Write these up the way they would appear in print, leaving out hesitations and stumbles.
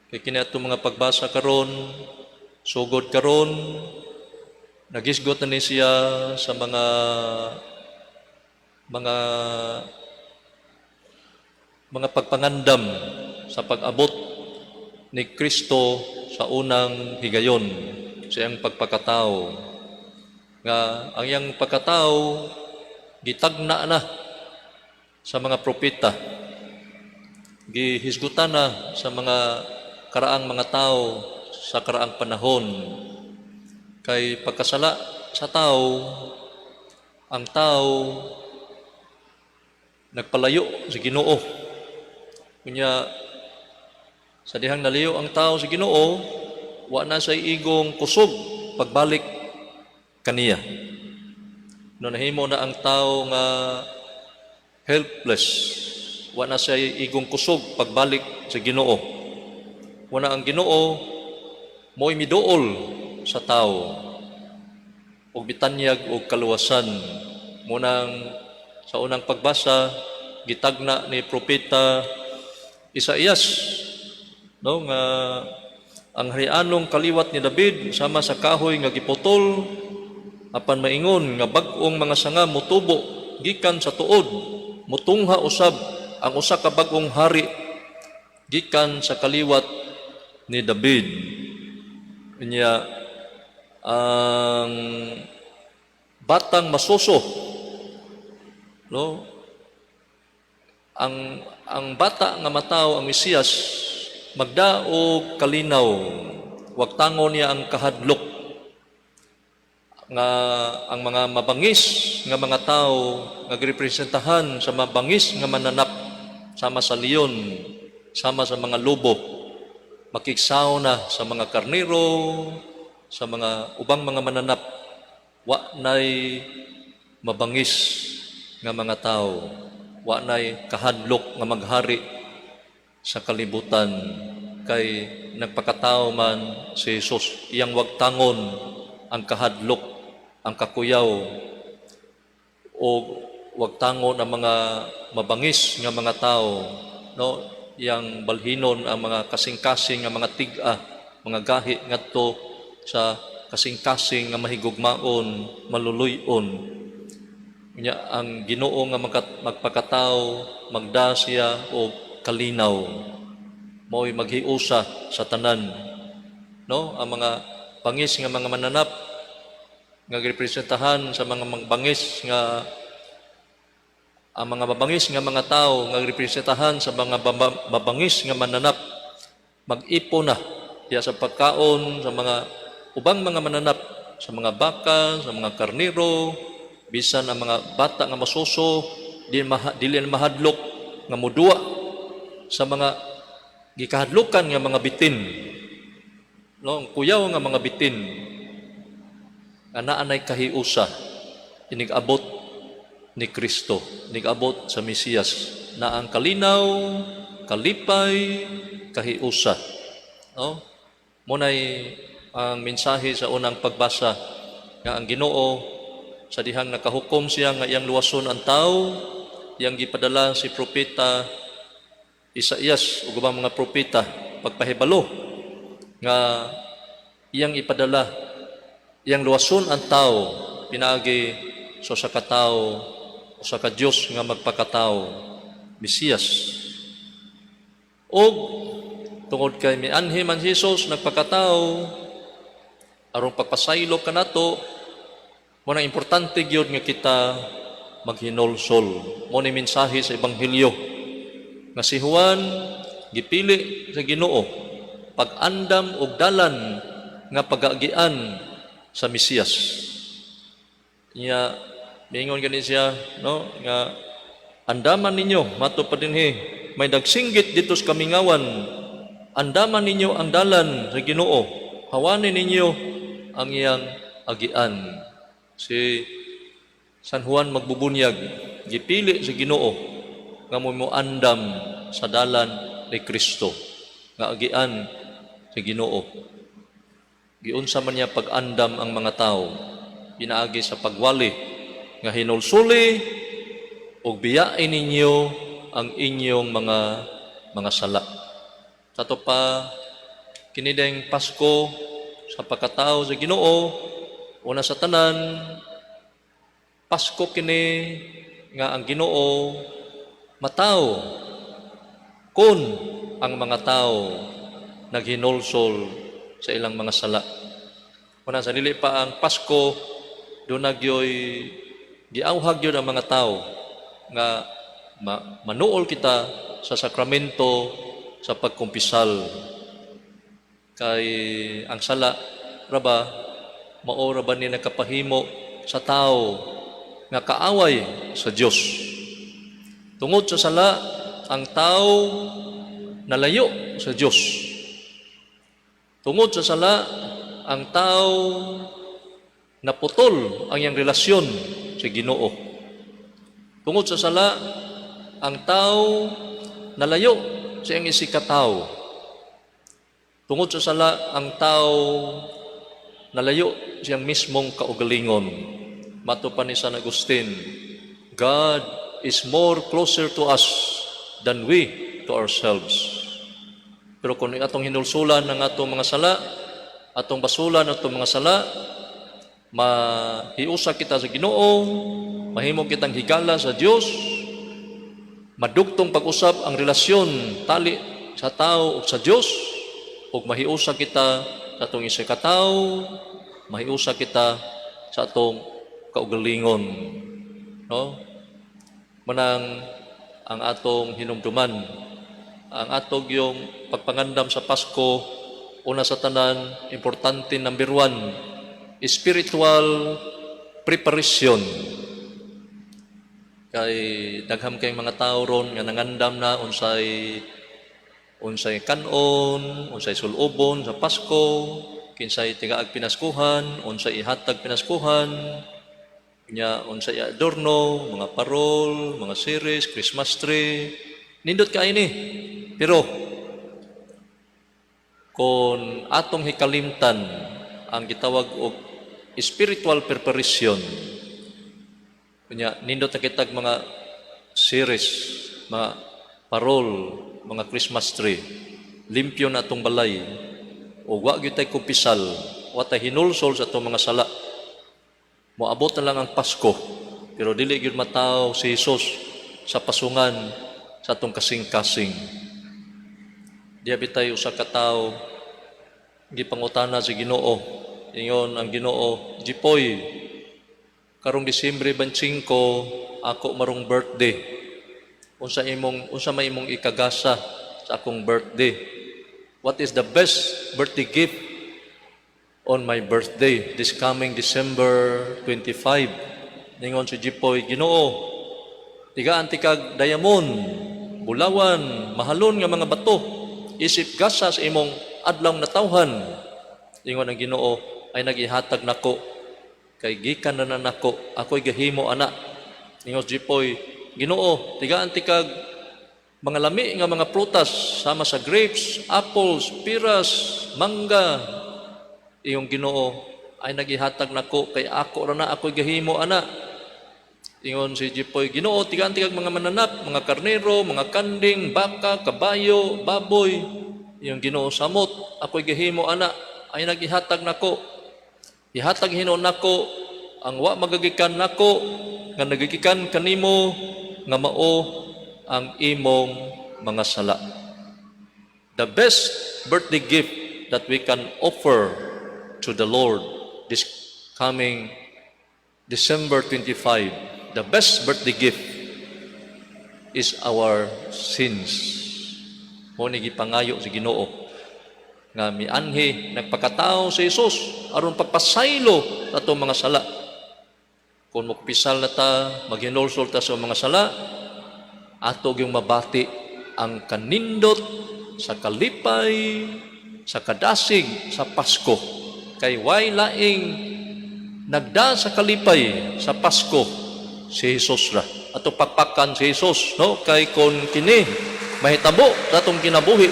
Kay kini ato mga pagbasa karon, sugod karon, nagisgot na ni siya sa mga pagpangandam sa pag-abot ni Kristo sa unang higayon, sa iyang pagpakatao. Nga ang iyang pagkatao gitagna na sa mga propeta, gihisgutan na sa mga karaang mga tao sa karaang panahon. Kay pagkasala sa tao, ang tao nagpalayo sa Ginoo. Kunya sa dihang naliyo ang tao sa Ginoo, wa na say igong kusog pagbalik kaniya. No nahimo na ang tao nga helpless, wa na say igong kusog pagbalik sa Ginoo. Wa na ang Ginoo mo'y miduol sa tao og bitanyag og kaluwasan. Munang sa unang pagbasa gitagna ni propeta Isaías, no, nga ang harianong kaliwat ni David sama sa kahoy nga giputol apan maingon nga bag-ong mga sanga mutubo gikan sa tuod, mutungha usab ang usa ka bag-ong hari gikan sa kaliwat ni David. Kanya ang batang masuso, no, ang bata nga mataw ang Mesiyas magdaog kalinaw, wag tangon niya ang kahadlok nga ang mga mabangis nga mga tao nga girepresentahan sa mabangis nga mananap sama sa leon, sama sa mga lobo, makigsaw na sa mga karnero, sa mga ubang mga mananap, wa nay mabangis nga mga tao, wa nay kahadlok nga maghari sa kalibutan. Kay nagpakatao man si Jesus, iyang wag tangon ang kahadlok, ang kakuyaw, o wag tangon ang mga mabangis nga mga tao, no, iyang balhinon ang mga kasing-kasing nga mga tig-a, mga gahi ngadto sa kasing-kasing nga mahigugmaon, maluluyon. Nya ang Ginoo nga magpakatao, magda siya o kalinaw, mao'y maghiusa sa tanan, no, ang mga bangis nga mga mananap nga girepresentahan sa mga bangis nga ang mga mabangis nga mga tao nga representahan sa mga mabangis nga mananap, mag-ipo na diya sa pagkaon sa mga ubang mga mananap, sa mga baka, sa mga karnero, bisan ang mga bata nga masuso, dili mahadlok nga mudua sa mga gikahadlukan nga mga bitin, no, kuyaw nga mga bitin, nga naanay kahiusa, inig-abot ni Kristo, nag-abot sa Mesiyas na ang kalinaw, kalipay, kahiusa. No? Munay ang mensahe sa unang pagbasa nga ang Ginoo sa dihang nakahukom siya nga iyang luwason ang tao, iyang gipadala si propeta Isaías ug ubang mga propeta pagpahibalo nga iyang ipadala, iyang luwason ang tao pinaagi so sa katao o sa ka-Diyos nga magpakatao, Mesiyas. O tungod kay mianhi man Jesus nagpakatao, arong pagpasaylo ka nato, mo na importante gyud nga kita maghinulsol. Mo ni mensahe sa Ebanghelyo nga si Juan gipili sa Ginoo pag-andam og dalan nga pag-agian sa Mesiyas. Niya mingon gani siya, no, nga andaman ninyo mato pa dinhi may dagsinggit dito sa kamingawan, andaman ninyo ang dalan sa Ginoo, hawanin ninyo ang iyang agian. Si San Juan magbubunyag gipili sa Ginoo nga mo andam sa dalan ni Kristo, nga agian sa Ginoo. Giunsa man niya pag-andam ang mga tao, pinaagi sa pagwali nga hinulsuli o biyain ninyo ang inyong mga sala. Sa to pa kini dayang Pasko sa pagkatao sa Ginoo. Una sa tanan, Pasko kini nga ang Ginoo matao kun ang mga tao naghinulsol sa ilang mga sala. Una sa dili pa ang Pasko, doon nagyoy giauhag yun ang mga tao nga manuol kita sa sakramento sa pagkumpisal. Kay ang sala raba maora ba ni nakapahimo sa tao nga kaaway sa Dios. Tungod sa sala, ang tao nalayo sa Dios. Tungod sa sala, ang tao naputol ang iyang relasyon sa Ginoo. Tungod sa sala, ang tao nalayo sa iyang isikataw. Tungod sa sala, ang tao nalayo siyang mismong kaugalingon. Mato pa ni San Agustin, God is more closer to us than we to ourselves. Pero kung atong hinulsulan ng atong mga sala, atong basulan atong mga sala, mahiusa kita sa Ginoo, mahimo kitang higala sa Dios, madugtong pag-usab ang relasyon tali sa tao ug sa Dios, ug mahiusa kita sa atong isikataw, mahiusa kita sa atong kaugalingon. No? Manang ang atong hinumduman, ang atong yung pagpangandam sa Pasko, una sa tanan, importante number 1, spiritual preparation. Kay dagham kay mga tao ron nga nangandam na unsay kanon, unsay sulubon sa Pasko, kinsay tigaag pinaskuhan, unsay ihatag pinaskuhan, nya unsay adorno, mga parol, mga series, Christmas tree, nindot kay ni. Pero kung atong hikalimtan ang gitawag og spiritual preparation, kunya nindot na kitag mga series, mga parol, mga Christmas tree, limpyo na atong balay, o wa gyud tay kumpisal, wa tay hinulsol sa atong mga sala. Moabot na lang ang Pasko, pero dili gyud mataw si Jesus sa pasungan sa atong kasing-kasing. Diya bitay usa ka tawo gipangutana sa Ginoo, ingon ang Ginoo, "Jipoy, karong Disyembre 25 ako marong birthday. Unsa may imong ikagasa sa akong birthday? What is the best birthday gift on my birthday this coming December 25?" Ningon si Jipoy, "Ginoo, tigaan kag diamond, bulawan, mahalon nga mga bato, isip gasa sa imong adlaw natawhan." Ingon ang Ginoo, "Ay nagihatag nako, kay gikan na nako, ako'y gahimo ana." Ingon si Jipoy, "Ginoo, tigaan kag mga lami nga mga prutas sama sa grapes, apples, piras, mangga." Iyong Ginoo, "Ay nagihatag nako, kay ako ra na, ako'y gahimo ana." Ingon si Jipoy, "Ginoo, tigaan kag mga mananap, mga karnero, mga kanding, baka, kabayo, baboy." Iyong Ginoo, "Samot, ako'y gahimo ana, ay nagihatag nako. Ihatag hinon nako ang wa magagikan nako, nga nagigikan kanimo, nga mao ang imong mga sala." The best birthday gift that we can offer to the Lord this coming December 25, the best birthday gift is our sins. Mo ni gipangayo si Ginoo nga mianhi nagpakatao si Jesus aron pagpasaylo sa atong mga sala. Kung magpisal na ta, maghinulsol ta sa mga sala, ato yung mabati ang kanindot sa kalipay, sa kadasig sa Pasko. Kay way laing nagda sa kalipay sa Pasko si Jesus ra. Ato pakpakan si Jesus, no? Kay kon kini mahitabo sa atong kinabuhi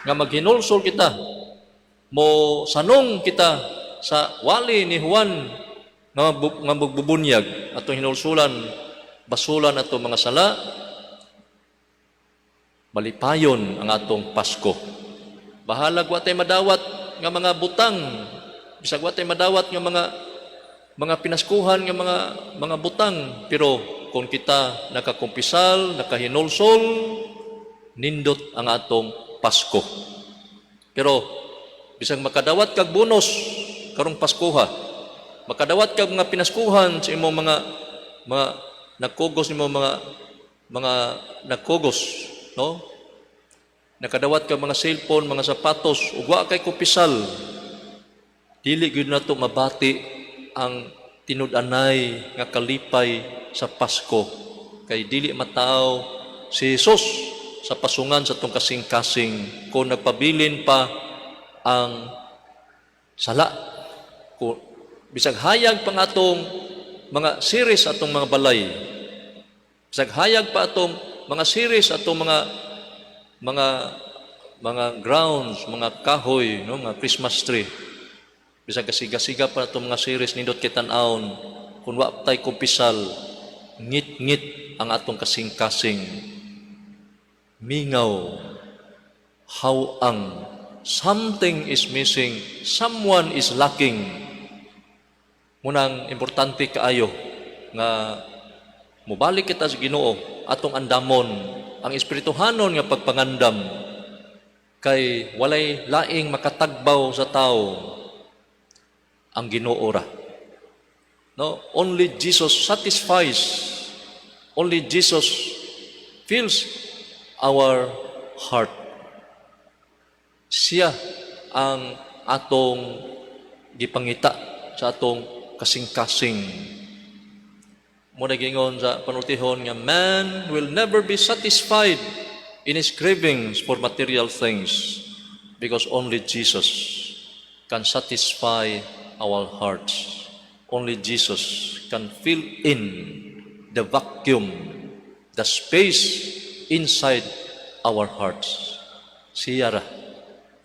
nga maghinulsol kita, mo sanong kita sa wali ni Juan nga magbubunyag atong hinulsulan, basulan atong mga sala, malipayon ang atong Pasko. Bahalag wa tay madawat nga mga butang, bisag wa tay madawat nga mga pinaskuhan nga mga butang, pero kung kita nakakumpisal, nakahinulsol, nindot ang atong Pasko. Pero bisag makadawat kag bonus karong Paskuha, makadawat kag mga pinaskuhan sa imong mga nagkugos nimo mga nagkugos, no? Nakadawat kag mga cellphone, mga sapatos, ug wa kay kumpisal, dili gyud nato mabati ang tinud-anay nga kalipay sa Pasko, kay dili mataw si Jesus sa pasungan sa tong kasing-kasing kung nagpabilin pa ang sala. Kung bisag hayag pang atong mga series atong mga balay, bisag hayag pa atong mga series atong mga grounds, mga kahoy, no, mga Christmas tree, bisag kasiga-siga pa atong mga series nindot kitan-awon, kung wa tay kumpisal, ngit-ngit ang atong kasing-kasing, mingaw, hawang, something is missing, someone is lacking. Munang importante kaayo nga mubalik kita sa Ginoo, atong andamon ang espirituhanon nga pagpangandam, kay walay laing makatagbaw sa tao, ang Ginoo ra. No, only Jesus satisfies, only Jesus fills our heart. Siya ang atong gipangita sa atong kasing-kasing. Muna gingon sa panultihon nga man will never be satisfied in his cravings for material things, because only Jesus can satisfy our hearts. Only Jesus can fill in the vacuum, the space inside our hearts. Siya ra,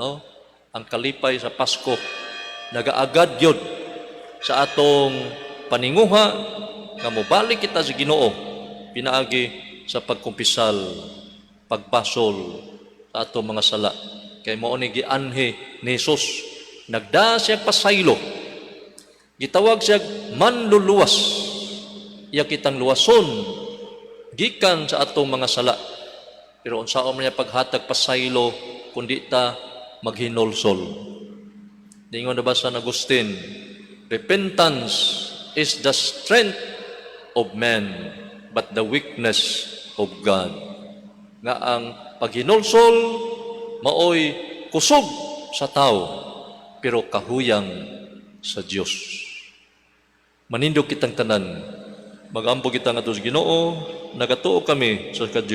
no? Ang kalipay sa Pasko, nagaagad yun sa atong paninguha nga mobalik kita sa Ginoo pinaagi sa pagkumpisal, pagbasol sa atong mga sala. Kay mao ni gianhi ni Jesus, nagda siya pasaylo, gitawag siya manluluwas, iya kitang luwason gikan sa atong mga sala. Pero unsaon man niya paghatag pasaylo kundi ta maghinulsol. Dingon na ba sa Agustin, repentance is the strength of man, but the weakness of God. Nga ang paghinulsol maoy kusog sa tao, pero kahuyang sa Dios. Manindog kitang tanan, magampo kita nga sa Ginoo, nagatuo kami sa